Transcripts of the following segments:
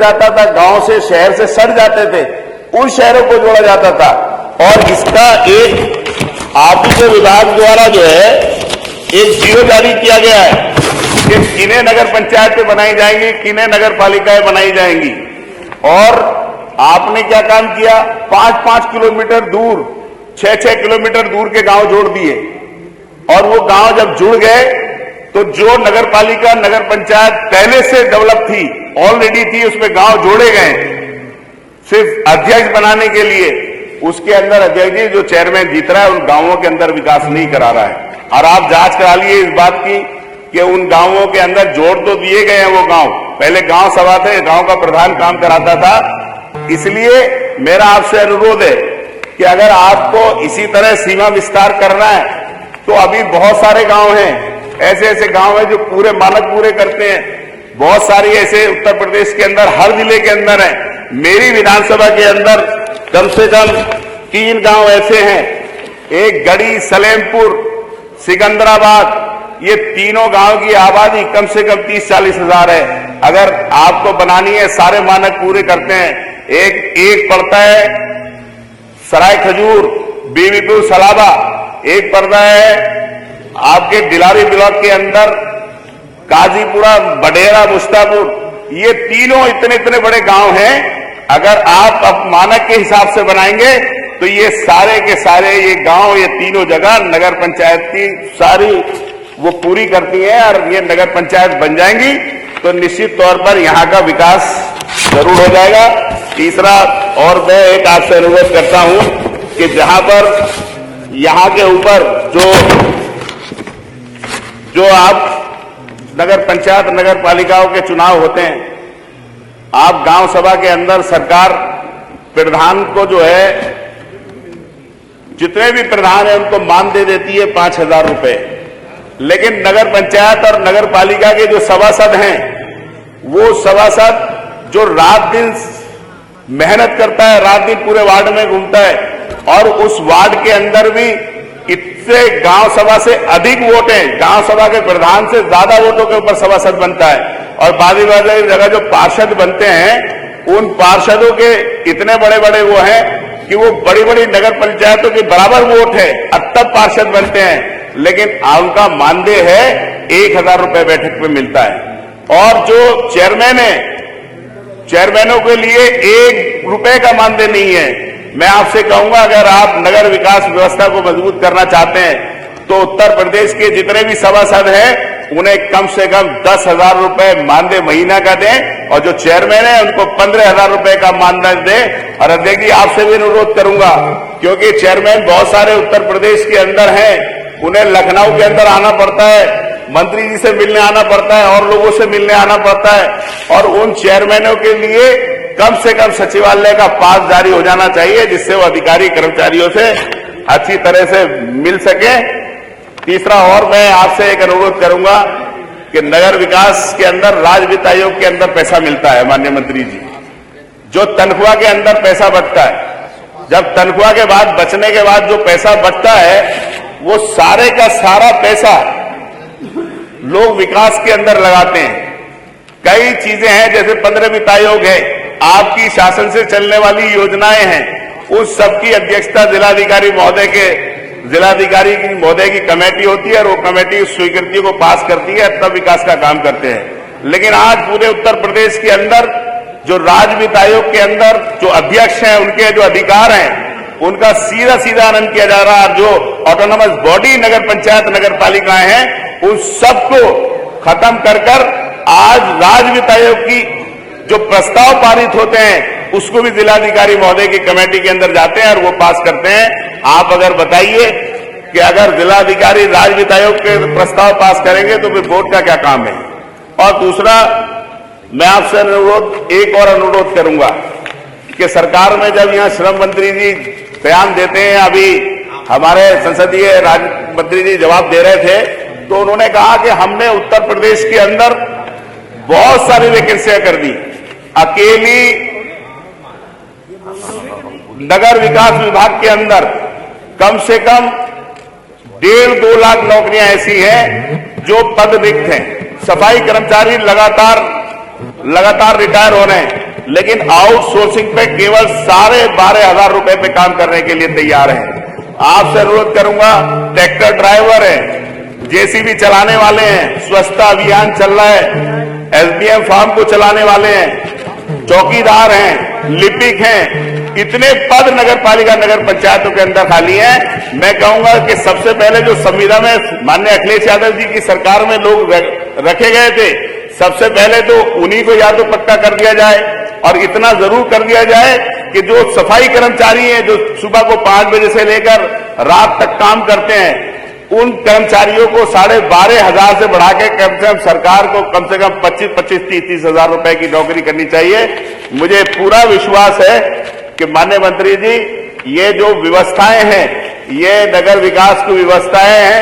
जाता था, गांव से शहर से सट जाते थे, उन शहरों को जोड़ा जाता था। और इसका एक आबकारी विभाग द्वारा जो है एक जीवो जारी किया गया है कि किन्हें नगर पंचायतें बनाई जाएंगी, किन्हें नगर पालिकाएं बनाई जाएंगी। और आपने क्या काम किया, 5-5 किलोमीटर दूर, 6-6 किलोमीटर दूर के गांव जोड़ दिए। और वो गांव जब जुड़ गए तो जो नगर पालिका, नगर पंचायत पहले से डेवलप थी, ऑलरेडी थी, उसमें गांव जोड़े गए सिर्फ अध्यक्ष बनाने के लिए। उसके अंदर अध्यक्ष जी जो चेयरमैन जीत रहा है, उन गांवों के अंदर विकास नहीं करा रहा है। और आप जांच करा लिए इस बात की कि उन गांवों के अंदर जोड़ तो दिए गए हैं। वो गांव पहले गांव सभा थे, गांव का प्रधान काम कराता था। इसलिए मेरा आपसे अनुरोध है कि अगर आपको इसी तरह सीमा विस्तार करना है तो अभी बहुत सारे गांव हैं, ऐसे ऐसे गांव हैं जो पूरे मानक पूरे करते हैं। बहुत सारी ऐसे उत्तर प्रदेश के अंदर हर जिले के अंदर है। मेरी विधानसभा के अंदर कम से कम 3 गांव ऐसे हैं, एक गढ़ी, सलेमपुर, सिकंदराबाद। ये तीनों गांव की आबादी कम से कम 30-40 हजार है। अगर आपको बनानी है, सारे मानक पूरे करते हैं। एक पड़ता है सराय खजूर, बीबीपुर, सलाबा। एक पड़ता है आपके दिलारी ब्लॉक के अंदर काजीपुरा, बडेरा, मुस्तापुर। ये तीनों इतने इतने बड़े गांव हैं। अगर आप अब मानक के हिसाब से बनाएंगे तो ये सारे के सारे ये गांव, ये तीनों जगह नगर पंचायत की सारी वो पूरी करती हैं और ये नगर पंचायत बन जाएंगी तो निश्चित तौर पर यहां का विकास जरूर हो जाएगा। तीसरा, और मैं एक आपसे अनुरोध करता हूं कि जहां पर यहां के ऊपर जो आप नगर पंचायत, नगर पालिकाओं के चुनाव होते हैं, आप गांव सभा के अंदर सरकार प्रधान को जो है, जितने भी प्रधान हैं उनको मान दे देती है 5,000 रुपए। लेकिन नगर पंचायत और नगर पालिका के जो सभासद हैं, वो सभासद जो रात दिन मेहनत करता है, रात दिन पूरे वार्ड में घूमता है और उस वार्ड के अंदर भी इससे गांव सभा से अधिक वोट हैं, गांव सभा के प्रधान से ज्यादा वोटों के ऊपर सभासद बनता है। और बादी जगह जो पार्षद बनते हैं, उन पार्षदों के इतने बड़े बड़े वो हैं कि वो बड़ी बड़ी नगर पंचायतों के बराबर वोट है, अब तब पार्षद बनते हैं। लेकिन उनका मानदेय है 1,000 रुपए बैठक में मिलता है। और जो चेयरमैन है, चेयरमैनों के लिए 1 रुपए का मानदेय नहीं है। मैं आपसे कहूंगा, अगर आप नगर विकास व्यवस्था को मजबूत करना चाहते हैं तो उत्तर प्रदेश के जितने भी सभासद हैं उन्हें कम से कम 10,000 रुपए मानदेय महीना का दें और जो चेयरमैन है उनको 15,000 रुपए का मानदेय दें। और अध्यक्ष जी, आपसे भी अनुरोध करूंगा, क्योंकि चेयरमैन बहुत सारे उत्तर प्रदेश के अंदर हैं, उन्हें लखनऊ के अंदर आना पड़ता है, मंत्री जी से मिलने आना पड़ता है और लोगों से मिलने आना पड़ता है। और उन चेयरमैनों के लिए कम से कम सचिवालय का पास जारी हो जाना चाहिए, जिससे वो अधिकारी कर्मचारियों से अच्छी तरह से मिल सके। तीसरा, और मैं आपसे एक अनुरोध करूंगा कि नगर विकास के अंदर राज्य वित्त आयोग के अंदर पैसा मिलता है, माननीय मंत्री जी, जो तनख्वाह के अंदर पैसा बचता है, जब तनख्वाह के बाद बचने के बाद जो पैसा बचता है, वो सारे का सारा पैसा लोग विकास के अंदर लगाते हैं। कई चीजें हैं, जैसे 15 वित्त आयोग है, आपकी शासन से चलने वाली योजनाएं हैं, उस सबकी अध्यक्षता जिलाधिकारी महोदय की कमेटी होती है और वो कमेटी स्वीकृति को पास करती है, तब विकास का काम करते हैं। लेकिन आज पूरे उत्तर प्रदेश के अंदर जो राज्य वित्त आयोग के अंदर जो अध्यक्ष हैं, उनके जो अधिकार हैं, उनका सीधा सीधा आनंद किया जा रहा है। जो ऑटोनोमस बॉडी नगर पंचायत, नगर पालिकाएं हैं, उन सबको खत्म कर आज राज्य वित्त आयोग की जो प्रस्ताव पारित होते हैं उसको भी जिलाधिकारी महोदय की कमेटी के अंदर जाते हैं और वो पास करते हैं। आप अगर बताइए कि अगर जिलाधिकारी राज्य वित्त आयोग के प्रस्ताव पास करेंगे तो फिर बोर्ड का क्या काम है। और दूसरा, मैं आपसे एक और अनुरोध करूंगा कि सरकार में जब यहां श्रम मंत्री जी बयान देते हैं, अभी हमारे संसदीय राज्य मंत्री जी जवाब दे रहे थे, तो उन्होंने कहा कि हमने उत्तर प्रदेश के अंदर बहुत सारी वैकेंसियां कर दी। अकेली नगर विकास विभाग के अंदर कम से कम 1.5-2 लाख नौकरियां ऐसी हैं जो पद रिक्त हैं। सफाई कर्मचारी लगातार रिटायर हो रहे हैं। लेकिन आउटसोर्सिंग पे केवल 12,500 रुपए पे काम करने के लिए तैयार हैं। आपसे अनुरोध करूंगा, ट्रैक्टर ड्राइवर हैं, जेसीबी चलाने वाले हैं, स्वच्छता अभियान चल रहा है, एसडीएम फार्म को चलाने वाले हैं, चौकीदार हैं, लिपिक हैं, इतने पद नगर पालिका नगर पंचायतों के अंदर खाली हैं। मैं कहूंगा कि सबसे पहले जो संविदा में माननीय अखिलेश यादव जी की सरकार में लोग रखे गए थे, सबसे पहले तो उन्हीं को या तो पक्का कर दिया जाए और इतना जरूर कर दिया जाए कि जो सफाई कर्मचारी हैं, जो सुबह को 5 बजे से लेकर रात तक काम करते हैं, उन कर्मचारियों को 12,500 से बढ़ा के कम से कम सरकार को कम से कम 25-30 हजार रुपए की नौकरी करनी चाहिए। मुझे पूरा विश्वास है कि माननीय मंत्री जी, ये जो व्यवस्थाएं हैं, ये नगर विकास की व्यवस्थाएं हैं।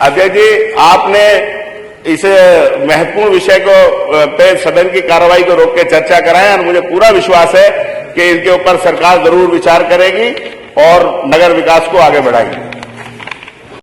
अजय जी, आपने इस महत्वपूर्ण विषय को पे सदन की कार्रवाई को रोक के चर्चा कराएं और मुझे पूरा विश्वास है कि इनके ऊपर सरकार जरूर विचार करेगी और नगर विकास को आगे बढ़ाएगी।